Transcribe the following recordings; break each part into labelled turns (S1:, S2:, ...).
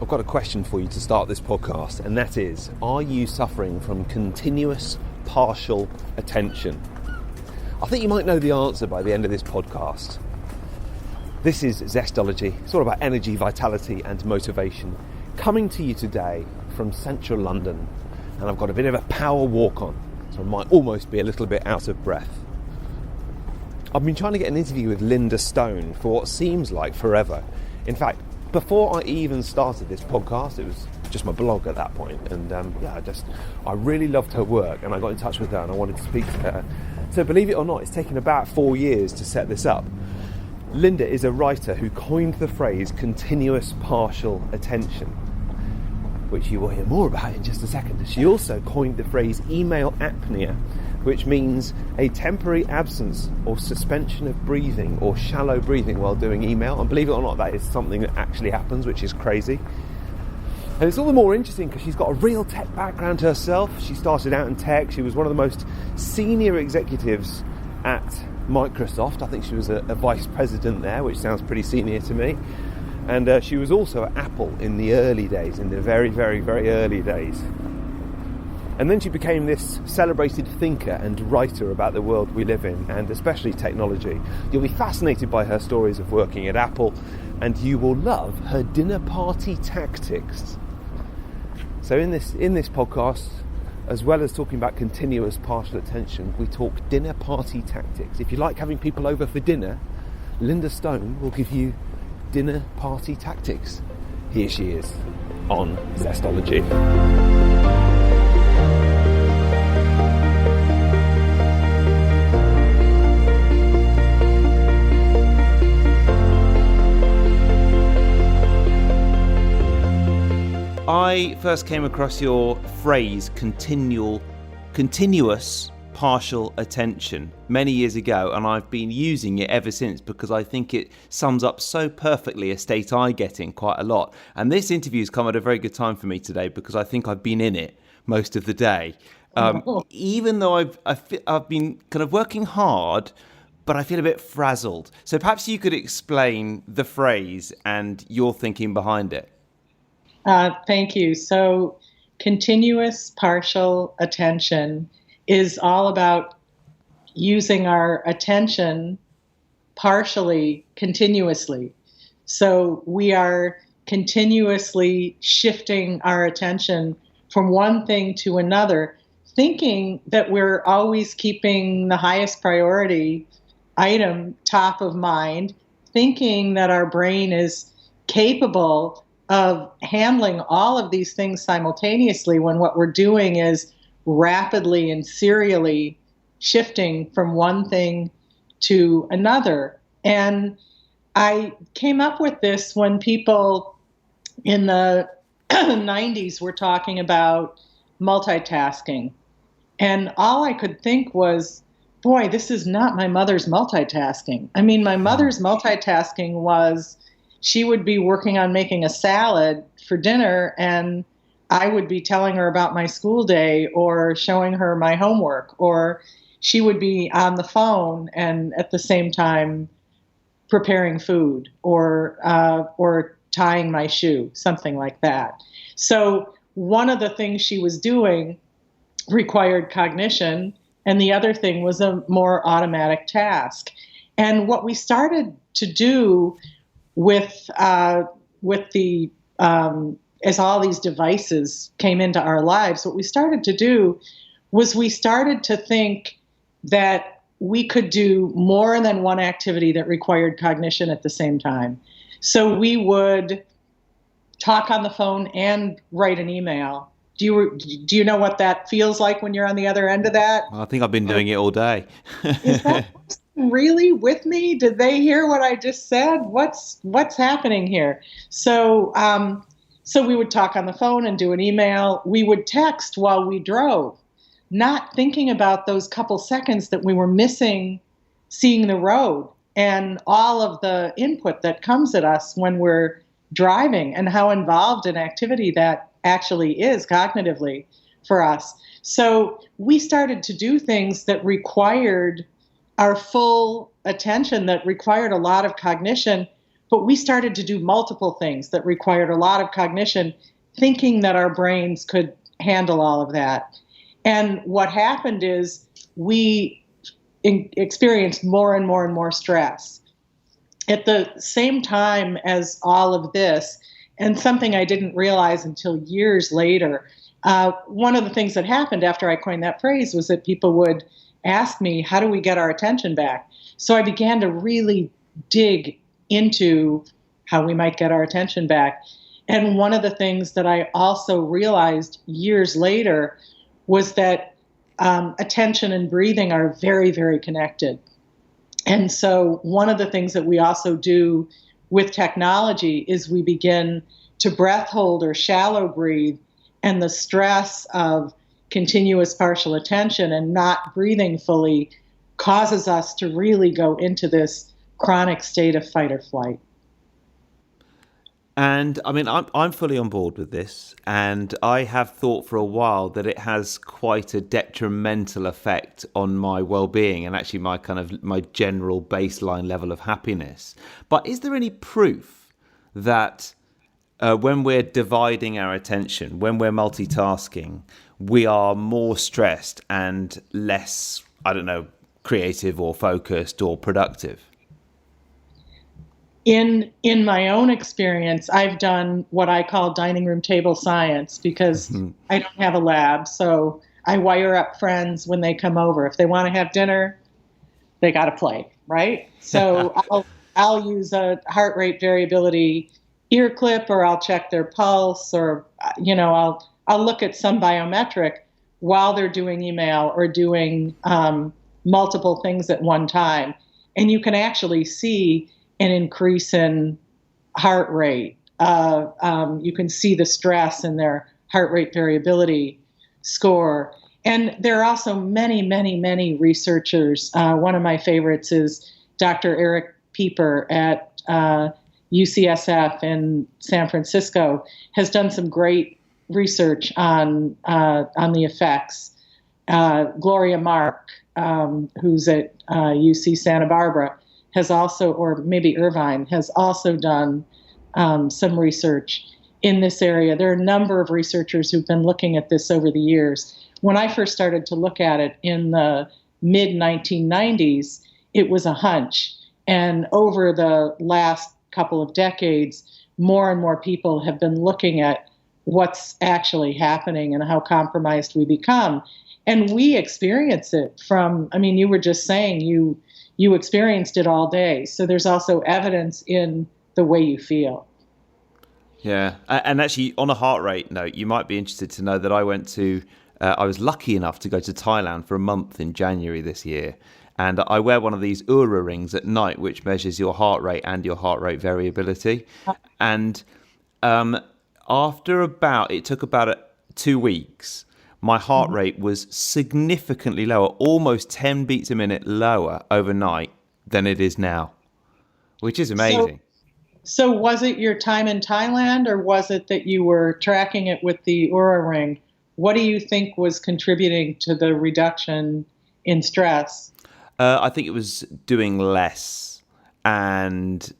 S1: I've got a question for you to start this podcast, and that is, are you suffering from continuous partial attention? I think you might know the answer by the end of this podcast. This is Zestology. It's all about energy, vitality and motivation. Coming to you today from central London, and I've got a bit of a power walk on, so I might almost be a little bit out of breath. I've been trying to get an interview with Linda Stone for what seems like forever. In fact, before I even started this podcast, it was just my blog at that point, and I really loved her work, and I got in touch with her and I wanted to speak to her. So believe it or not, it's taken about 4 years to set this up. Linda is a writer who coined the phrase continuous partial attention, which you will hear more about in just a second. She also coined the phrase email apnea, which means a temporary absence or suspension of breathing or shallow breathing while doing email. And believe it or not, that is something that actually happens, which is crazy. And it's all the more interesting because she's got a real tech background herself. She started out in tech. She was one of the most senior executives at Microsoft. I think she was a vice president there, which sounds pretty senior to me. And she was also at Apple in the early days, in the very, very, very early days. And then she became this celebrated thinker and writer about the world we live in, and especially technology. You'll be fascinated by her stories of working at Apple, and you will love her dinner party tactics. So in this podcast, as well as talking about continuous partial attention, we talk dinner party tactics. If you like having people over for dinner, Linda Stone will give you dinner party tactics. Here she is on Zestology. I first came across your phrase continuous partial attention many years ago, and I've been using it ever since because I think it sums up so perfectly a state I get in quite a lot. And this interview's come at a very good time for me today because I think I've been in it most of the day. Even though I've been kind of working hard, but I feel a bit frazzled. So perhaps you could explain the phrase and your thinking behind it.
S2: Thank you. So continuous partial attention is all about using our attention partially, continuously. So we are continuously shifting our attention from one thing to another, thinking that we're always keeping the highest priority item top of mind, thinking that our brain is capable of handling all of these things simultaneously, when what we're doing is rapidly and serially shifting from one thing to another. And I came up with this when people in the 90s were talking about multitasking. And all I could think was, boy, this is not my mother's multitasking. I mean, my mother's multitasking was she would be working on making a salad for dinner, and I would be telling her about my school day or showing her my homework, or she would be on the phone and at the same time preparing food or tying my shoe, something like that. So one of the things she was doing required cognition, and the other thing was a more automatic task. And what we started to do with the as all these devices came into our lives, what we started to do was we started to think that we could do more than one activity that required cognition at the same time. So we would talk on the phone and write an email. Do you know what that feels like when you're on the other end of that?
S1: I think I've been doing it all day.
S2: Is that really with me? Did they hear what I just said? What's happening here? So we would talk on the phone and do an email. We would text while we drove, not thinking about those couple seconds that we were missing seeing the road and all of the input that comes at us when we're driving, and how involved an activity that actually is cognitively for us. So we started to do things that required our full attention, that required a lot of cognition, But we started to do multiple things that required a lot of cognition, thinking that our brains could handle all of that. And what happened is we experienced more and more and more stress. At the same time as all of this, and something I didn't realize until years later, one of the things that happened after I coined that phrase was that people would ask me, how do we get our attention back? So I began to really dig into how we might get our attention back. And one of the things that I also realized years later was that attention and breathing are very, very connected. And so one of the things that we also do with technology is we begin to breath hold or shallow breathe, and the stress of continuous partial attention and not breathing fully causes us to really go into this chronic state of fight or flight.
S1: And I mean, I'm fully on board with this, and I have thought for a while that it has quite a detrimental effect on my well-being and actually my general baseline level of happiness. But is there any proof that when we're dividing our attention, when we're multitasking, we are more stressed and less, creative or focused or productive?
S2: In my own experience, I've done what I call dining room table science because I don't have a lab. So I wire up friends when they come over. If they want to have dinner, they got to play, right? So I'll use a heart rate variability ear clip, or I'll check their pulse, or I'll look at some biometric while they're doing email or doing multiple things at one time, and you can actually see an increase in heart rate. You can see the stress in their heart rate variability score. And there are also many, many, many researchers. One of my favorites is Dr. Eric Pieper at UCSF in San Francisco, has done some great research on the effects. Gloria Mark, who's at UC Santa Barbara, has also, or maybe Irvine, has also done some research in this area. There are a number of researchers who've been looking at this over the years. When I first started to look at it in the mid-1990s, it was a hunch. And over the last couple of decades, more and more people have been looking at what's actually happening and how compromised we become. And we experience it from, you were just saying you experienced it all day. So there's also evidence in the way you feel.
S1: Yeah. And actually, on a heart rate note, you might be interested to know that I was lucky enough to go to Thailand for a month in January this year. And I wear one of these Oura rings at night, which measures your heart rate and your heart rate variability. And it took about 2 weeks, my heart rate was significantly lower, almost 10 beats a minute lower overnight than it is now, which is amazing.
S2: So was it your time in Thailand, or was it that you were tracking it with the Oura ring? What do you think was contributing to the reduction in stress?
S1: I think it was doing less and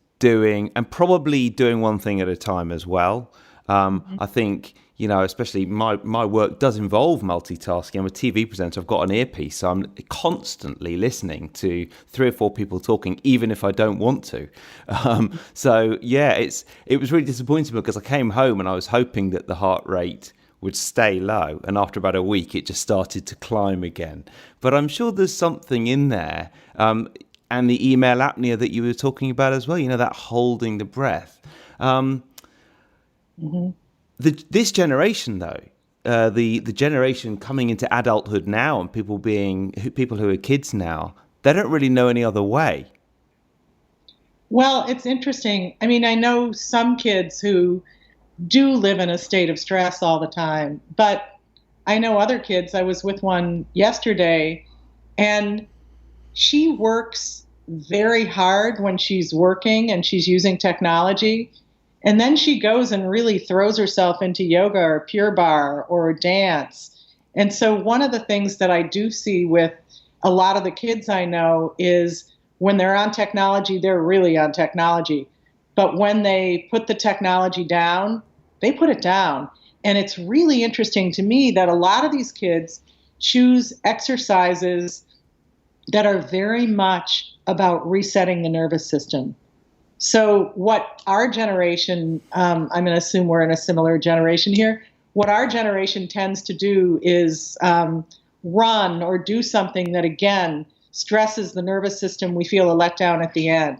S1: probably doing one thing at a time as well. I think, especially my work does involve multitasking. I'm a TV presenter. I've got an earpiece, so I'm constantly listening to 3 or 4 people talking, even if I don't want to. It was really disappointing because I came home and I was hoping that the heart rate would stay low, and after about a week it just started to climb again. But I'm sure there's something in there, and the email apnea that you were talking about as well, that holding the breath. This generation, though, the generation coming into adulthood now, and people who are kids now, they don't really know any other way.
S2: Well, it's interesting. I know some kids who do live in a state of stress all the time, but I know other kids. I was with one yesterday, and she works very hard when she's working and she's using technology. And then she goes and really throws herself into yoga or Pure Barre or dance. And so one of the things that I do see with a lot of the kids I know is when they're on technology, they're really on technology. But when they put the technology down, they put it down. And it's really interesting to me that a lot of these kids choose exercises that are very much about resetting the nervous system. So what our generation, I'm going to assume we're in a similar generation here, what our generation tends to do is run or do something that, again, stresses the nervous system. We feel a letdown at the end.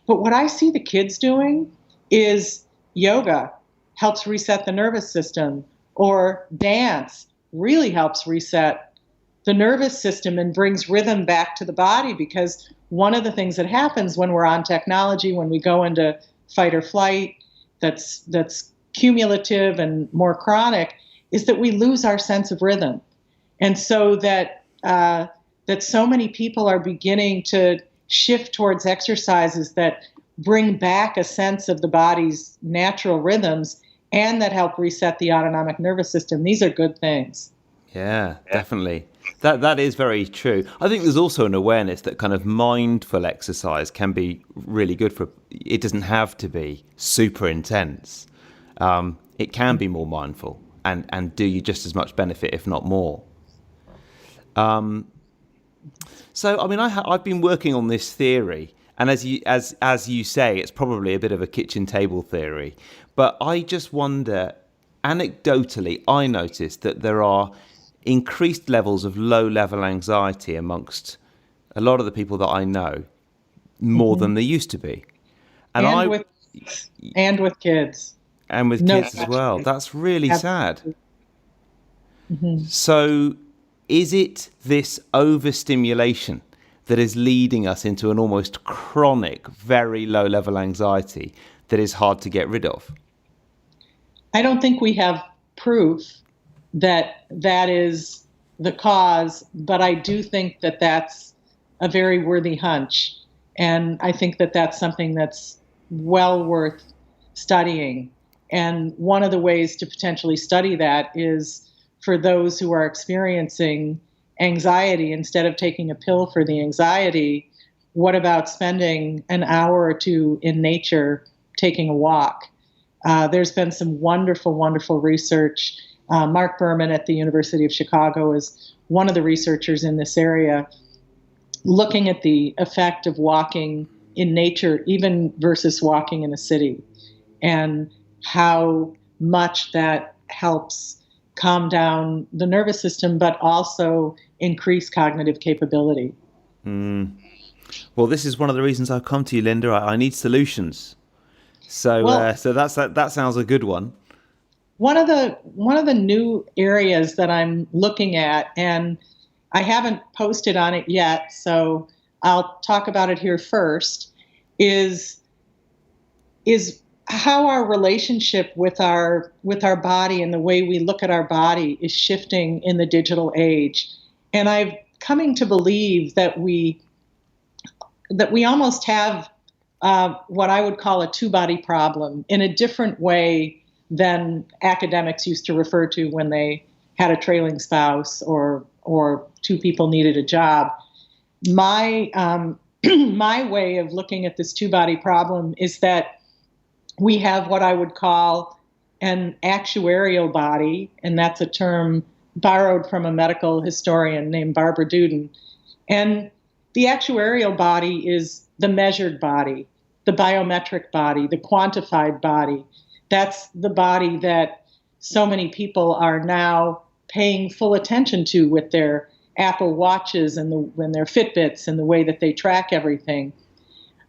S2: But what I see the kids doing is yoga helps reset the nervous system, or dance really helps reset the nervous system and brings rhythm back to the body, because one of the things that happens when we're on technology, when we go into fight or flight, that's cumulative and more chronic, is that we lose our sense of rhythm. And so that so many people are beginning to shift towards exercises that bring back a sense of the body's natural rhythms and that help reset the autonomic nervous system. These are good things.
S1: Yeah, definitely. That is very true. I think there's also an awareness that kind of mindful exercise can be really good for. It doesn't have to be super intense. It can be more mindful and do you just as much benefit, if not more. So, I mean, I've been working on this theory, and as you say, it's probably a bit of a kitchen table theory. But I just wonder, anecdotally, I noticed that there are increased levels of low-level anxiety amongst a lot of the people that I know, more than there used to be.
S2: And with kids.
S1: And with kids as well. That's really sad. Mm-hmm. So is it this overstimulation that is leading us into an almost chronic, very low-level anxiety that is hard to get rid of?
S2: I don't think we have proof that that is the cause, but I do think that that's a very worthy hunch. And I think that that's something that's well worth studying. And one of the ways to potentially study that is for those who are experiencing anxiety, instead of taking a pill for the anxiety, what about spending an hour or two in nature taking a walk? There's been some wonderful, wonderful research. Mark Berman at the University of Chicago is one of the researchers in this area, looking at the effect of walking in nature, even versus walking in a city, and how much that helps calm down the nervous system, but also increase cognitive capability.
S1: Well, this is one of the reasons I've come to you, Linda. I need solutions. So that sounds a good one.
S2: One of the new areas that I'm looking at, and I haven't posted on it yet, so I'll talk about it here first, is how our relationship with our body and the way we look at our body is shifting in the digital age. And I'm coming to believe that we almost have what I would call a two-body problem in a different way than academics used to refer to when they had a trailing spouse or two people needed a job. My my way of looking at this two-body problem is that we have what I would call an actuarial body, and that's a term borrowed from a medical historian named Barbara Duden. And the actuarial body is the measured body, the biometric body, the quantified body. That's the body that so many people are now paying full attention to with their Apple Watches and their Fitbits and the way that they track everything.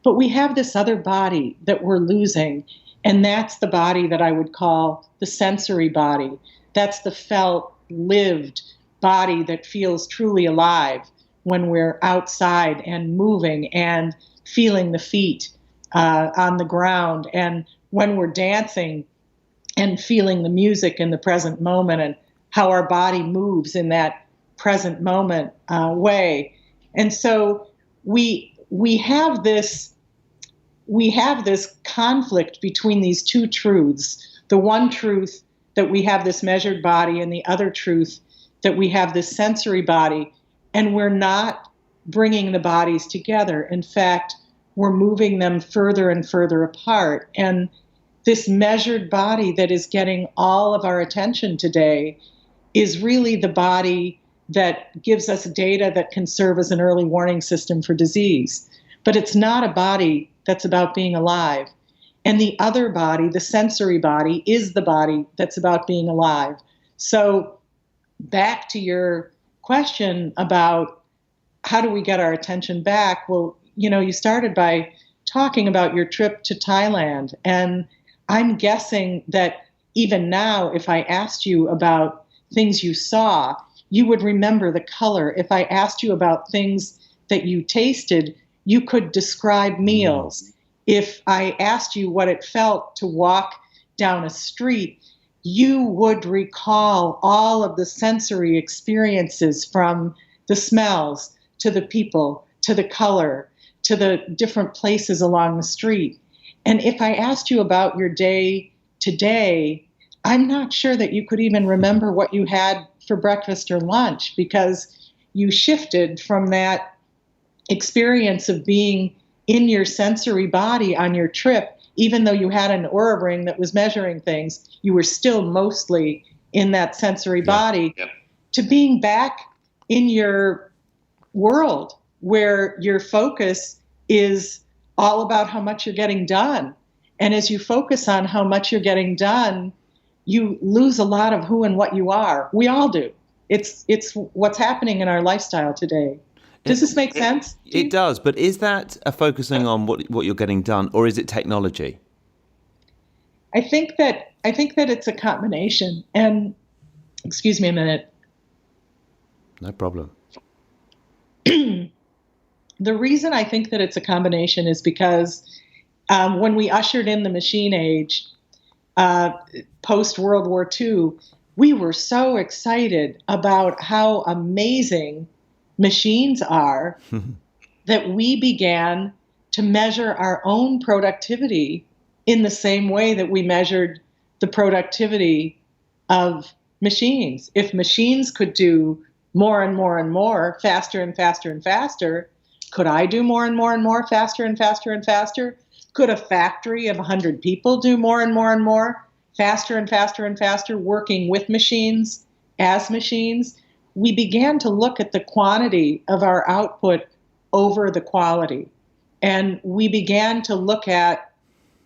S2: But we have this other body that we're losing, and that's the body that I would call the sensory body. That's the felt, lived body that feels truly alive when we're outside and moving and feeling the feet on the ground, and when we're dancing and feeling the music in the present moment and how our body moves in that present moment way. And so we have this conflict between these two truths. The one truth that we have this measured body, and the other truth that we have this sensory body, and we're not bringing the bodies together. In fact, we're moving them further and further apart. And this measured body that is getting all of our attention today is really the body that gives us data that can serve as an early warning system for disease. But it's not a body that's about being alive. And the other body, the sensory body, is the body that's about being alive. So back to your question about how do we get our attention back? Well, you started by talking about your trip to Thailand. And I'm guessing that even now, if I asked you about things you saw, you would remember the color. If I asked you about things that you tasted, you could describe meals. If I asked you what it felt to walk down a street, you would recall all of the sensory experiences, from the smells to the people to the color to the different places along the street. And if I asked you about your day today, I'm not sure that you could even remember what you had for breakfast or lunch, because you shifted from that experience of being in your sensory body on your trip. Even though you had an Oura ring that was measuring things, you were still mostly in that sensory body, to being back in your world where your focus is all about how much you're getting done. And as you focus on how much you're getting done, you lose a lot of who and what you are. We all do. It's what's happening in our lifestyle today. Does this make sense?
S1: It does, but is that a focusing on what you're getting done, or is it technology?
S2: I think that it's a combination. And excuse me a minute.
S1: No problem.
S2: The reason I think that it's a combination is because when we ushered in the machine age, post World War II, we were so excited about how amazing machines are that we began to measure our own productivity in the same way that we measured the productivity of machines. If machines could do more and more and more, faster and faster and faster, could I do more and more and more, faster and faster and faster? Could a factory of 100 people do more and more and more, faster and faster and faster, working with machines, as machines? We began to look at the quantity of our output over the quality. And we began to look at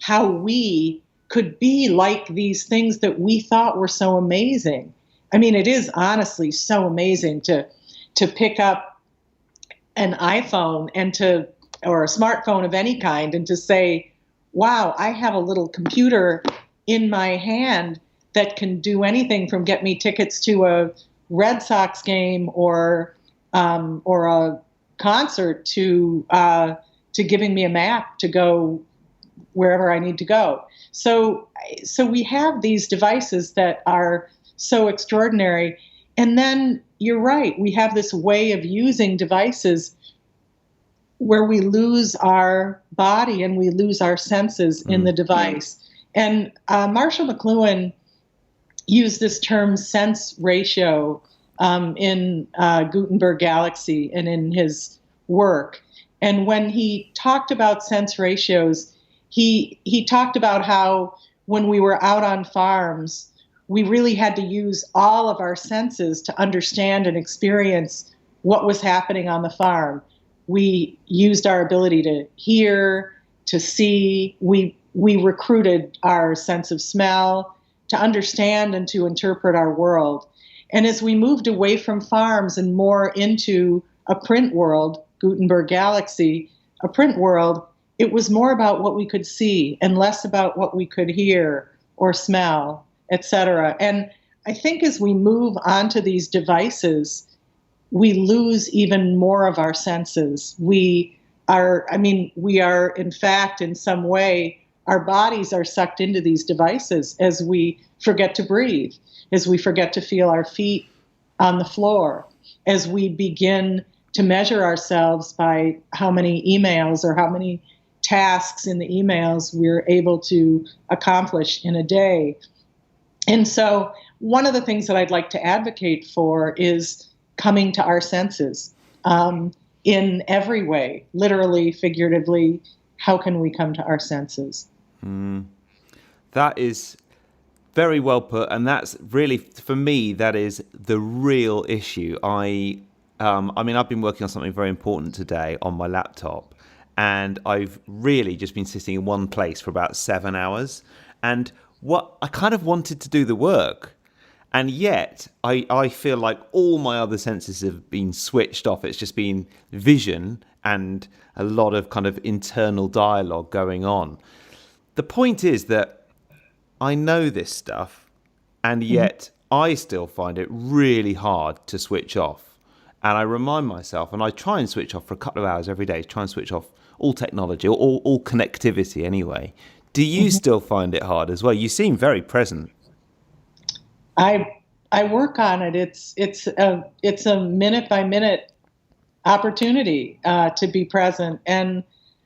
S2: how we could be like these things that we thought were so amazing. I mean, it is honestly so amazing to pick up an iPhone or a smartphone of any kind and to say, wow, I have a little computer in my hand that can do anything from get me tickets to a Red Sox game or a concert to giving me a map to go wherever I need to go. So we have these devices that are so extraordinary. And then you're right, we have this way of using devices where we lose our body and we lose our senses in the device. And Marshall McLuhan used this term sense ratio in Gutenberg Galaxy and in his work. And when he talked about sense ratios, he talked about how when we were out on farms, we really had to use all of our senses to understand and experience what was happening on the farm. We used our ability to hear, to see. We recruited our sense of smell to understand and to interpret our world. And as we moved away from farms and more into a print world, Gutenberg Galaxy, a print world, it was more about what we could see and less about what we could hear or smell, etc. And I think as we move onto these devices, we lose even more of our senses. We are, in fact, in some way, our bodies are sucked into these devices as we forget to breathe, as we forget to feel our feet on the floor, as we begin to measure ourselves by how many emails or how many tasks in the emails we're able to accomplish in a day. And so one of the things that I'd like to advocate for is coming to our senses in every way, literally, figuratively, how can we come to our senses?
S1: That is very well put, and that's really, for me, that is the real issue. I've been working on something very important today on my laptop, and I've really just been sitting in one place for about 7 hours. And what I kind of wanted to do the work, and yet I feel like all my other senses have been switched off. It's just been vision and a lot of kind of internal dialogue going on. The point is that I know this stuff, and yet I still find it really hard to switch off. And I remind myself, and I try and switch off for a couple of hours every day, try and switch off all technology, or all connectivity anyway. Do you still find it hard as well? You seem very present.
S2: I work on it. It's a minute by minute opportunity to be present. And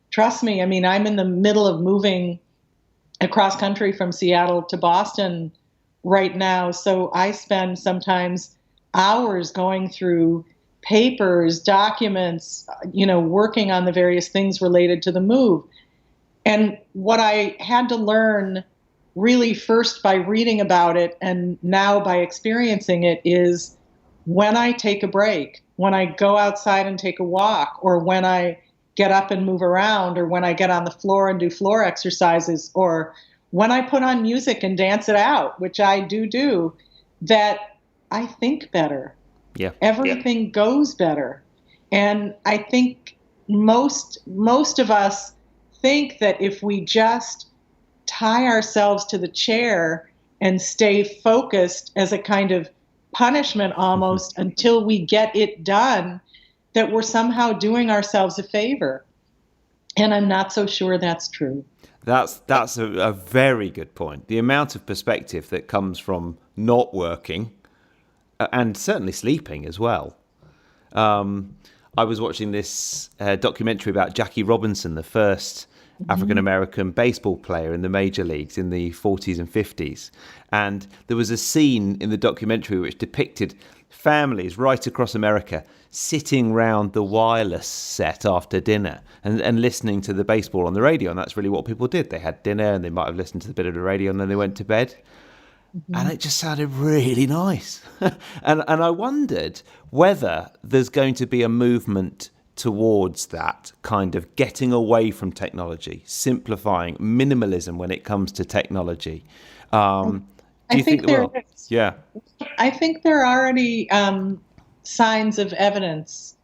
S2: trust me, I mean, I'm in the middle of moving across country from Seattle to Boston right now. So I spend sometimes hours going through papers, documents, working on the various things related to the move. And what I had to learn really first by reading about it and now by experiencing it is when I take a break, when I go outside and take a walk, or when I get up and move around, or when I get on the floor and do floor exercises, or when I put on music and dance it out, which I do, that I think better.
S1: Yeah.
S2: Everything goes better. And I think most of us think that if we just tie ourselves to the chair and stay focused as a kind of punishment almost until we get it done, that we're somehow doing ourselves a favor. And I'm not so sure that's true.
S1: That's a very good point. The amount of perspective that comes from not working and certainly sleeping as well. I was watching this documentary about Jackie Robinson, the first African-American baseball player in the major leagues in the 40s and 50s. And there was a scene in the documentary which depicted families right across America sitting round the wireless set after dinner and listening to the baseball on the radio. And that's really what people did. They had dinner and they might have listened to a bit of the radio and then they went to bed. And it just sounded really nice. and I wondered whether there's going to be a movement towards that kind of getting away from technology, simplifying, minimalism when it comes to technology. Do you think there is? Yeah.
S2: I think there are already signs of evidence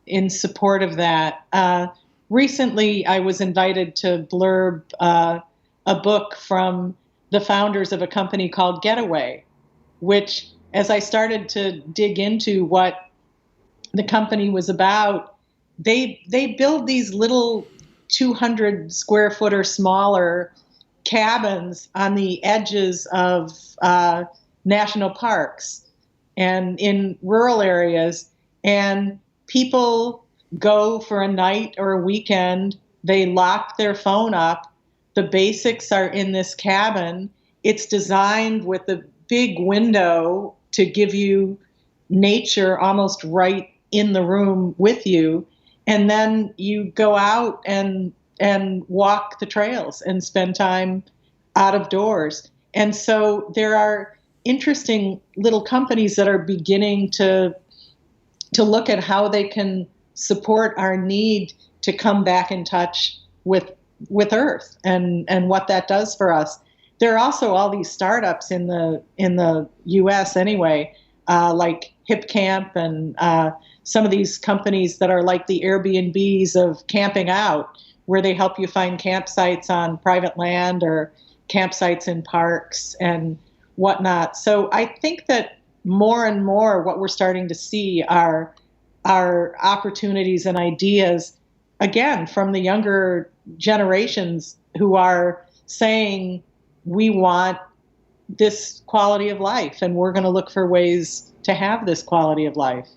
S2: in support of that. Recently, I was invited to blurb a book from the founders of a company called Getaway, which, as I started to dig into what the company was about, they build these little 200 square foot or smaller cabins on the edges of national parks and in rural areas. And people go for a night or a weekend. They lock their phone up. The basics are in this cabin. It's designed with a big window to give you nature almost right in the room with you. And then you go out and walk the trails and spend time out of doors. And so there are interesting little companies that are beginning to look at how they can support our need to come back in touch with Earth and what that does for us. There are also all these startups in the U.S. anyway, like HipCamp and some of these companies that are like the Airbnbs of camping out, where they help you find campsites on private land or campsites in parks and whatnot. So I think that more and more what we're starting to see are opportunities and ideas, again, from the younger generations who are saying, we want this quality of life and we're going to look for ways to have this quality of life.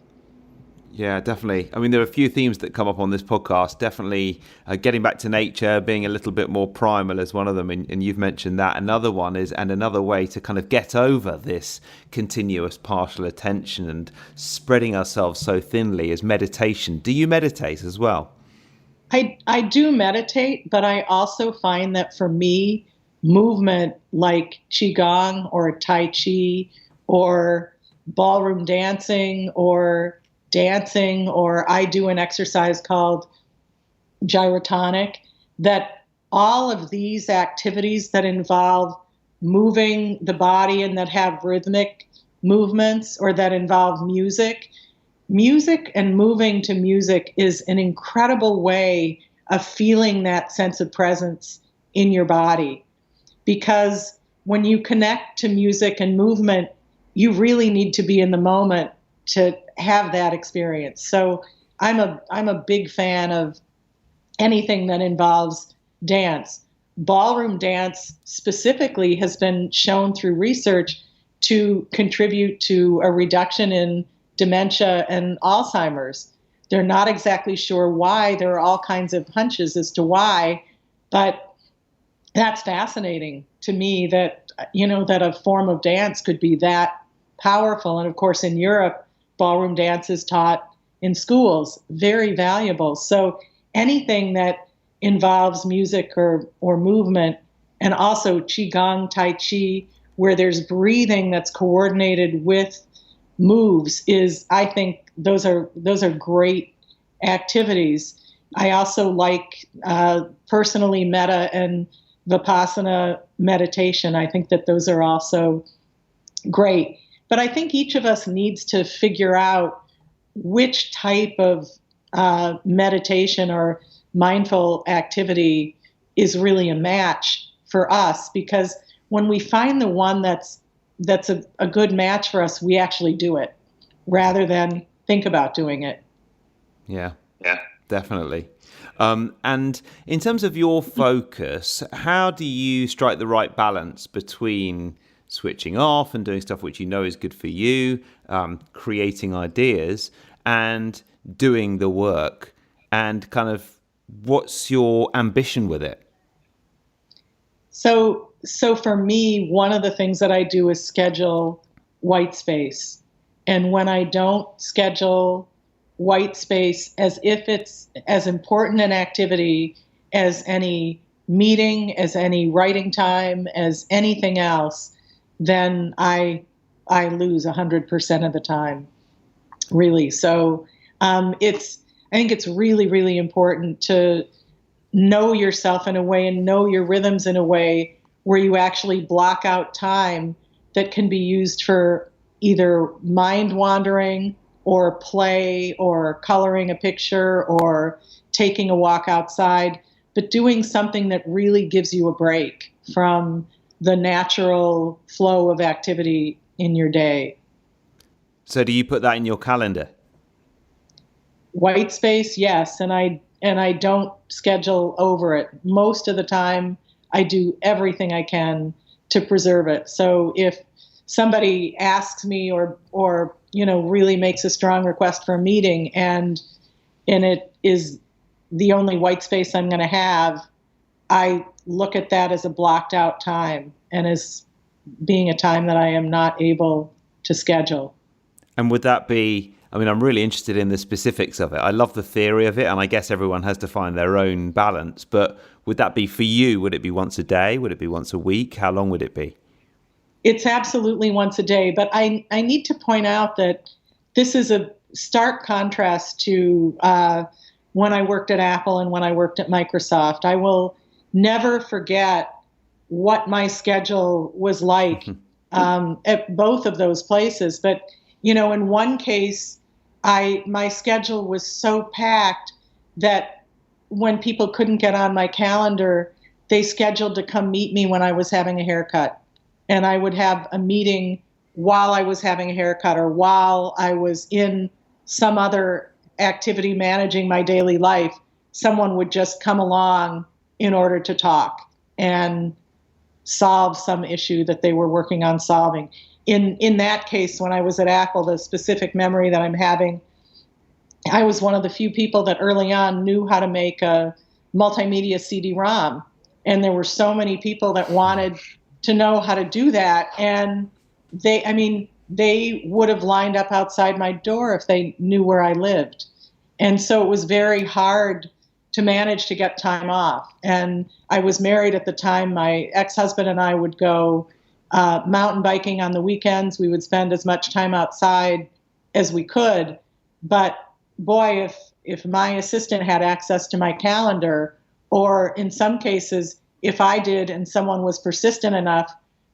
S1: Yeah, definitely. I mean, there are a few themes that come up on this podcast. Definitely getting back to nature, being a little bit more primal is one of them. And you've mentioned that. Another one is, and another way to kind of get over this continuous partial attention and spreading ourselves so thinly is meditation. Do you meditate as well?
S2: I do meditate, but I also find that for me, movement like Qigong or Tai Chi or ballroom dancing, or I do an exercise called gyrotonic, that all of these activities that involve moving the body and that have rhythmic movements or that involve music and moving to music is an incredible way of feeling that sense of presence in your body. Because when you connect to music and movement, you really need to be in the moment to have that experience. So I'm a big fan of anything that involves dance. Ballroom dance specifically has been shown through research to contribute to a reduction in dementia and Alzheimer's. They're not exactly sure why. There are all kinds of hunches as to why, but that's fascinating to me that, that a form of dance could be that powerful. And of course, in Europe, ballroom dance is taught in schools, very valuable. So anything that involves music or movement, and also Qigong, Tai Chi, where there's breathing that's coordinated with moves, is, I think those are great activities. I also like personally metta and Vipassana meditation. I think that those are also great. But I think each of us needs to figure out which type of meditation or mindful activity is really a match for us, because when we find the one that's a good match for us, we actually do it rather than think about doing it.
S1: Yeah, definitely. And in terms of your focus, how do you strike the right balance between switching off and doing stuff which you know is good for you, creating ideas, and doing the work? And kind of what's your ambition with it?
S2: So for me, one of the things that I do is schedule white space. And when I don't schedule white space as if it's as important an activity as any meeting, as any writing time, as anything else, then I lose 100% of the time, really. So I think it's really, really important to know yourself in a way and know your rhythms in a way where you actually block out time that can be used for either mind wandering or play or coloring a picture or taking a walk outside, but doing something that really gives you a break from the natural flow of activity in your day.
S1: So do you put that in your calendar?
S2: White space, yes, and I don't schedule over it. Most of the time, I do everything I can to preserve it. So if somebody asks me or really makes a strong request for a meeting and it is the only white space I'm going to have, I look at that as a blocked out time and as being a time that I am not able to schedule.
S1: And would that be, I'm really interested in the specifics of it. I love the theory of it, and I guess everyone has to find their own balance. But would that be for you? Would it be once a day? Would it be once a week? How long would it be?
S2: It's absolutely once a day. But I need to point out that this is a stark contrast to when I worked at Apple and when I worked at Microsoft. I will never forget what my schedule was like at both of those places. But, in one case, my schedule was so packed that when people couldn't get on my calendar, they scheduled to come meet me when I was having a haircut. And I would have a meeting while I was having a haircut or while I was in some other activity managing my daily life. Someone would just come along in order to talk and solve some issue that they were working on solving. In that case, when I was at Apple, the specific memory that I'm having, I was one of the few people that early on knew how to make a multimedia CD-ROM. And there were so many people that wanted to know how to do that. And they would have lined up outside my door if they knew where I lived. And so it was very hard to to manage to get time off. And I was married at the time. My ex-husband and I would go mountain biking on the weekends. We would spend as much time outside as we could. But boy, if my assistant had access to my calendar, or in some cases, if I did and someone was persistent enough,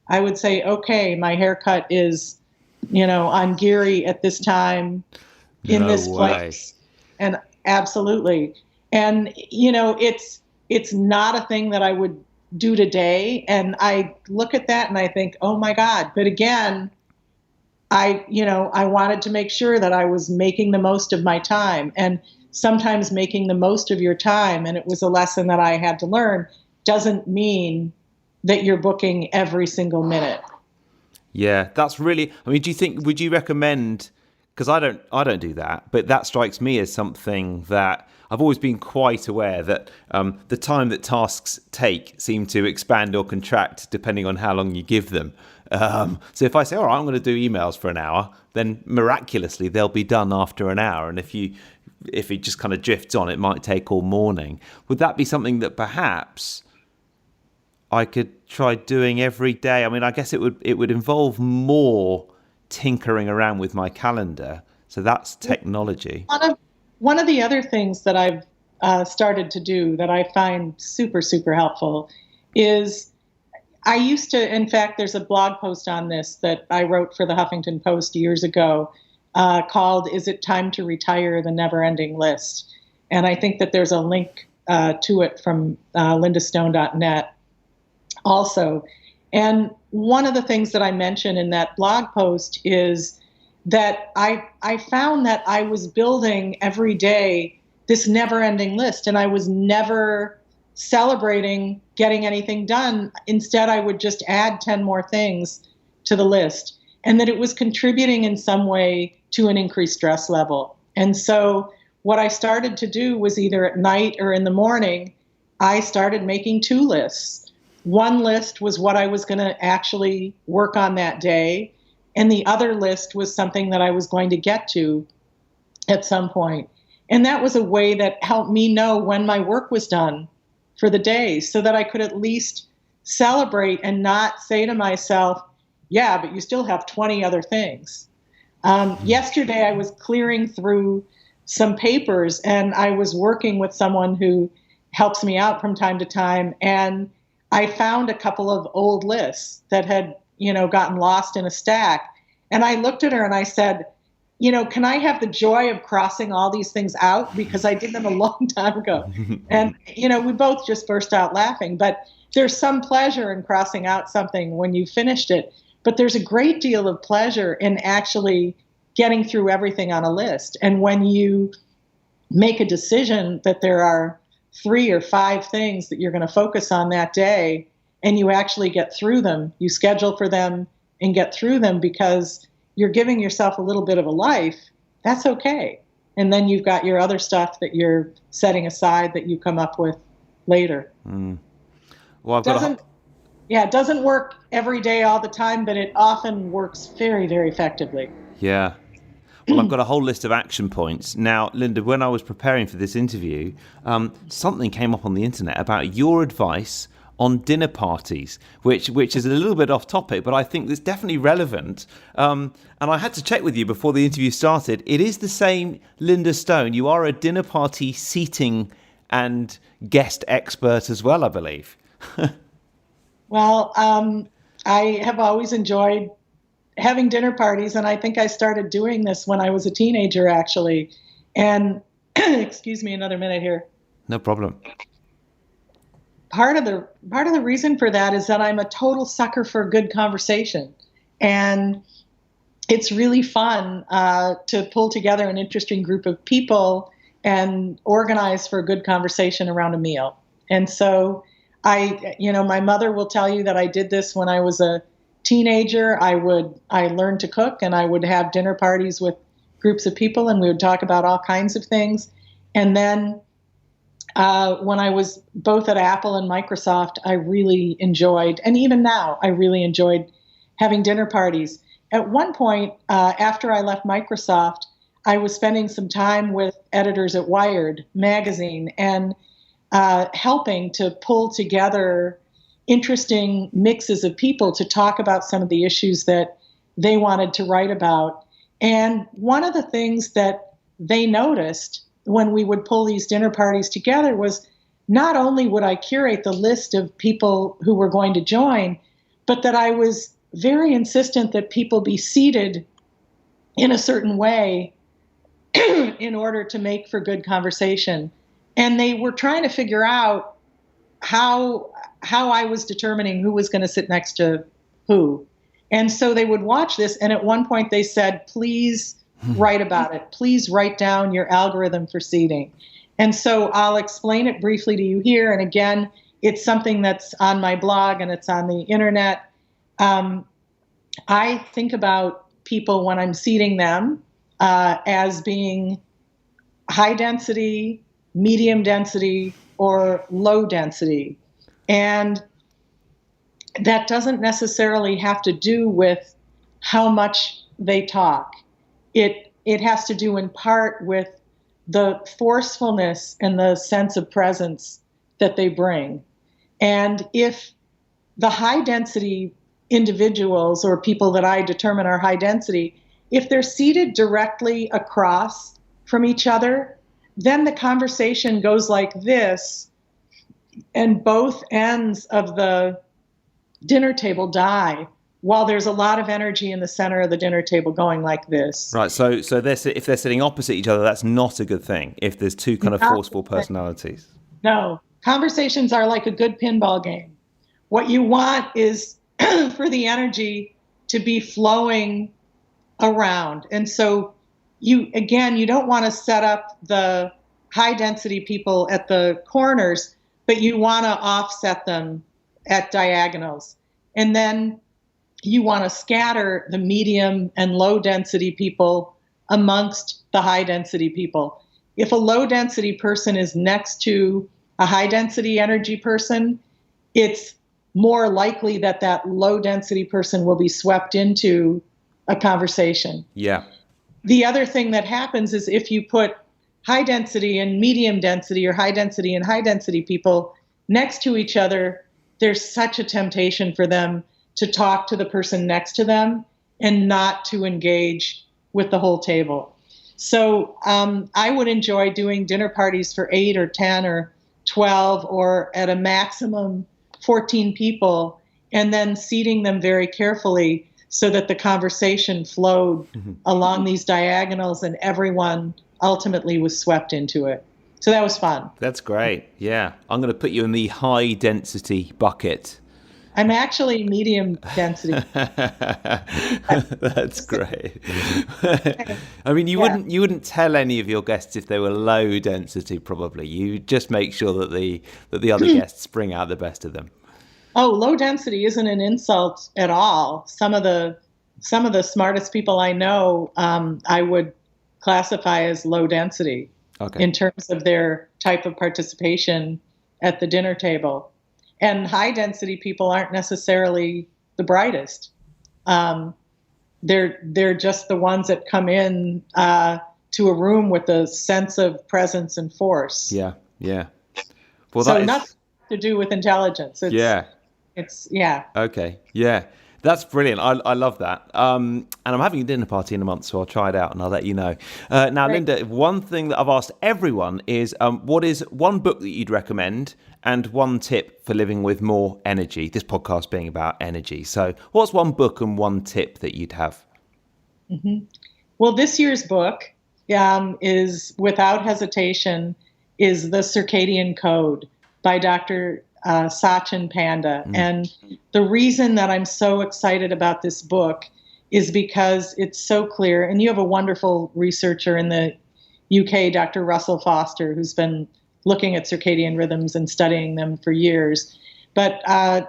S2: I would say, okay, my haircut is, on Geary at this time in this place. And absolutely. And, it's not a thing that I would do today. And I look at that and I think, oh my God. But again, I wanted to make sure that I was making the most of my time. And sometimes making the most of your time, and it was a lesson that I had to learn, doesn't mean that you're booking every single minute.
S1: Yeah, that's really, would you recommend, because I don't do that, but that strikes me as something that I've always been quite aware that the time that tasks take seem to expand or contract depending on how long you give them. So if I say, all right, I'm going to do emails for an hour, then miraculously they'll be done after an hour. And if it just kind of drifts on, it might take all morning. Would that be something that perhaps I could try doing every day? I mean, I guess it would involve more tinkering around with my calendar. So that's technology.
S2: One of the other things that I've started to do that I find super, super helpful is I used to, in fact, there's a blog post on this that I wrote for the Huffington Post years ago called "Is It Time to Retire? The Never-Ending List?" And I think that there's a link to it from lindastone.net also. And one of the things that I mentioned in that blog post is that I found that I was building every day this never-ending list, and I was never celebrating getting anything done. Instead, I would just add 10 more things to the list, and that it was contributing in some way to an increased stress level. And so what I started to do was either at night or in the morning, I started making 2 lists. One list was what I was going to actually work on that day, and the other list was something that I was going to get to at some point. And that was a way that helped me know when my work was done for the day, so that I could at least celebrate and not say to myself, yeah, but you still have 20 other things. Yesterday, I was clearing through some papers, and I was working with someone who helps me out from time to time, and I found a couple of old lists that had gotten lost in a stack. And I looked at her and I said, can I have the joy of crossing all these things out? Because I did them a long time ago. And, we both just burst out laughing. But there's some pleasure in crossing out something when you finished it. But there's a great deal of pleasure in actually getting through everything on a list. And when you make a decision that there are 3 or 5 things that you're going to focus on that day, and you actually get through them, you schedule for them and get through them because you're giving yourself a little bit of a life, that's okay. And then you've got your other stuff that you're setting aside that you come up with later.
S1: Well,
S2: it doesn't work every day all the time, but it often works very, very effectively.
S1: Yeah. Well, I've got a whole list of action points. Now, Linda, when I was preparing for this interview, something came up on the internet about your advice on dinner parties, which is a little bit off topic, but I think it's definitely relevant. And I had to check with you before the interview started. It is the same Linda Stone. You are a dinner party seating and guest expert as well, I believe.
S2: Well, I have always enjoyed having dinner parties, and I think I started doing this when I was a teenager, actually. And excuse me, another minute here.
S1: No problem.
S2: Part of the reason for that is that I'm a total sucker for a good conversation, and it's really fun to pull together an interesting group of people and organize for a good conversation around a meal. And so my mother will tell you that I did this when I was a teenager. I learned to cook, and I would have dinner parties with groups of people, and we would talk about all kinds of things. And then when I was both at Apple and Microsoft, I really enjoyed, and even now, I really enjoyed having dinner parties. At one point, after I left Microsoft, I was spending some time with editors at Wired magazine, and helping to pull together interesting mixes of people to talk about some of the issues that they wanted to write about. And one of the things that they noticed when we would pull these dinner parties together was not only would I curate the list of people who were going to join, but that I was very insistent that people be seated in a certain way in order to make for good conversation. And they were trying to figure out how I was determining who was going to sit next to who. And so they would watch this, and at one point they said, please write about it. Please write down your algorithm for seating. And so I'll explain it briefly to you here. And again, it's something that's on my blog and it's on the internet. I think about people when I'm seating them as being high density, medium density, or low density. And that doesn't necessarily have to do with how much they talk. It has to do in part with the forcefulness and the sense of presence that they bring. And if the high density individuals or people that I determine are high density, if they're seated directly across from each other, then the conversation goes like this, and both ends of the dinner table die, while there's a lot of energy in the center of the dinner table going like this.
S1: Right. So if they're sitting opposite each other, that's not a good thing. If there's two kind of forceful personalities.
S2: No, conversations are like a good pinball game. What you want is for the energy to be flowing around. And so you don't want to set up the high density people at the corners, but you want to offset them at diagonals. And then you want to scatter the medium and low density people amongst the high density people. If a low density person is next to a high density energy person, it's more likely that that low density person will be swept into a conversation.
S1: Yeah.
S2: The other thing that happens is if you put high density and medium density or high density and high density people next to each other, there's such a temptation for them to talk to the person next to them and not to engage with the whole table. So I would enjoy doing dinner parties for 8 or 10 or 12 or at a maximum 14 people, and then seating them very carefully so that the conversation flowed along these diagonals and everyone ultimately was swept into it. So that was fun.
S1: That's great. Yeah. I'm going to put you in the high density bucket.
S2: I'm actually medium density.
S1: That's great. I mean, you wouldn't tell any of your guests if they were low density, probably. You just make sure that the other guests bring out the best of them.
S2: Oh, low density isn't an insult at all. Some of the smartest people I know, I would classify as low density in terms of their type of participation at the dinner table. And high density people aren't necessarily the brightest. They're just the ones that come in to a room with a sense of presence and force.
S1: Yeah. Well,
S2: so nothing to do with intelligence. It's
S1: Okay. Yeah. That's brilliant. I love that. And I'm having a dinner party in a month, so I'll try it out and I'll let you know. Now,
S2: Great.
S1: Linda, one thing that I've asked everyone is what is one book that you'd recommend and one tip for living with more energy, this podcast being about energy. So what's one book and one tip that you'd have?
S2: Mm-hmm. Well, this year's book is, without hesitation, is The Circadian Code by Dr. Sachin Panda. And the reason that I'm so excited about this book is because it's so clear. And you have a wonderful researcher in the UK, Dr. Russell Foster, who's been looking at circadian rhythms and studying them for years. But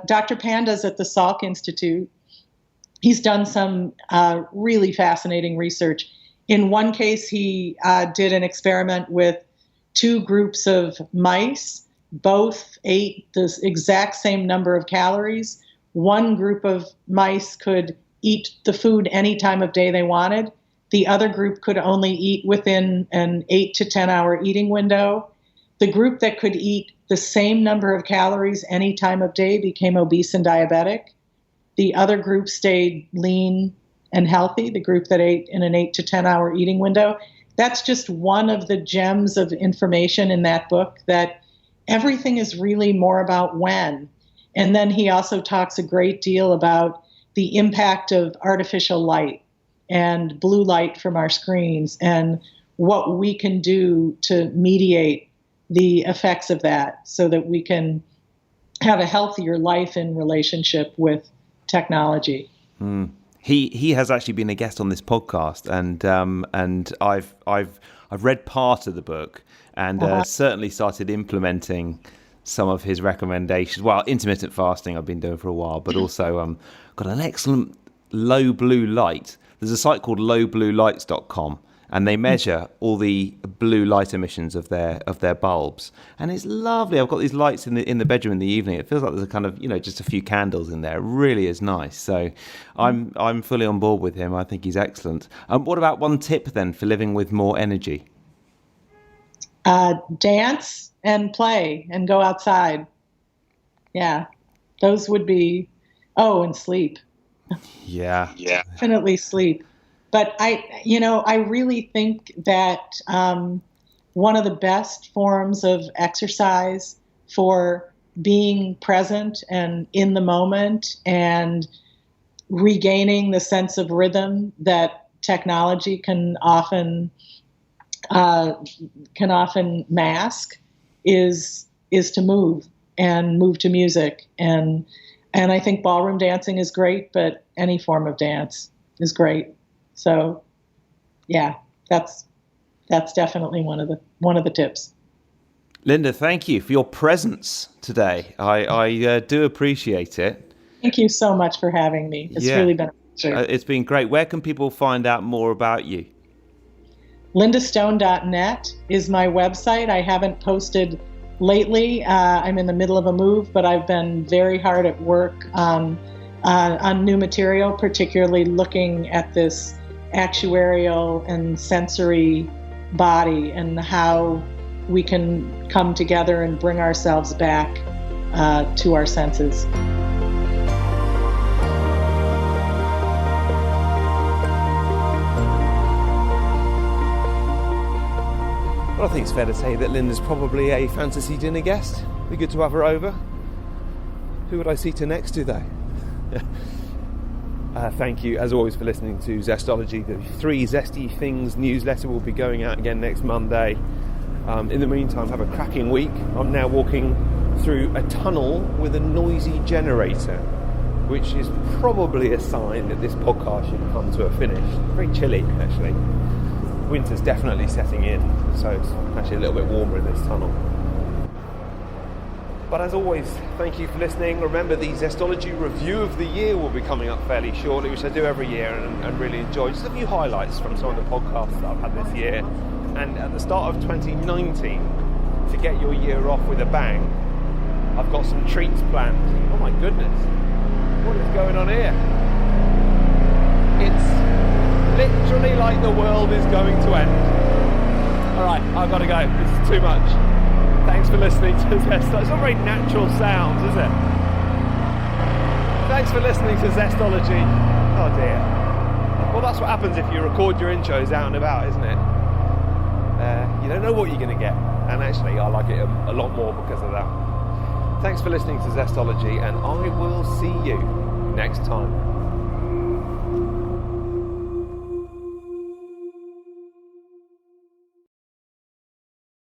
S2: Dr. Panda's at the Salk Institute. He's done some really fascinating research. In one case, he did an experiment with 2 groups of mice. Both ate the exact same number of calories. One group of mice could eat the food any time of day they wanted. The other group could only eat within an 8 to 10 hour eating window. The group that could eat the same number of calories any time of day became obese and diabetic. The other group stayed lean and healthy, the group that ate in an 8 to 10 hour eating window. That's just one of the gems of information in that book, that everything is really more about when. And then he also talks a great deal about the impact of artificial light and blue light from our screens and what we can do to mediate the effects of that so that we can have a healthier life in relationship with technology.
S1: He has actually been a guest on this podcast, and I've read part of the book and certainly started implementing some of his recommendations. Well, intermittent fasting I've been doing for a while, but also got an excellent low blue light. There's a site called lowbluelights.com, and they measure all the blue light emissions of their bulbs, and it's lovely. I've got these lights in the bedroom in the evening. It feels like there's a kind of, just a few candles in there. It really is nice. So I'm fully on board with him. I think he's excellent. What about one tip then for living with more energy?
S2: Dance and play and go outside. Yeah, those would be. Oh, and sleep.
S1: Yeah.
S2: Definitely sleep. But I really think that one of the best forms of exercise for being present and in the moment and regaining the sense of rhythm that technology can often mask is to move to music. And I think ballroom dancing is great, but any form of dance is great. So, yeah, that's definitely one of the tips.
S1: Linda, thank you for your presence today. I do appreciate it.
S2: Thank you so much for having me. It's really been a pleasure.
S1: It's been great. Where can people find out more about you?
S2: lindastone.net is my website. I haven't posted lately. I'm in the middle of a move, but I've been very hard at work on new material, particularly looking at this actuarial and sensory body and how we can come together and bring ourselves back to our senses.
S1: Well, I think it's fair to say that Linda's probably a fantasy dinner guest. Be good to have her over. Who would I see to next to, though? Thank you, as always, for listening to Zestology. The 3 Zesty Things newsletter will be going out again next Monday. In the meantime, have a cracking week. I'm now walking through a tunnel with a noisy generator, which is probably a sign that this podcast should come to a finish. Very chilly, actually. Winter's definitely setting in, so it's actually a little bit warmer in this tunnel. But as always, thank you for listening. Remember, the Zestology Review of the Year will be coming up fairly shortly, which I do every year and really enjoy. Just a few highlights from some of the podcasts that I've had this year. And at the start of 2019, to get your year off with a bang, I've got some treats planned. Oh my goodness, what is going on here? It's literally like the world is going to end. Alright, I've got to go. This is too much. Thanks for listening to Zestology. It's not very natural sounds, is it? Thanks for listening to Zestology. Oh dear. Well, that's what happens if you record your intros out and about, isn't it? You don't know what you're going to get. And actually, I like it a lot more because of that. Thanks for listening to Zestology, and I will see you next time.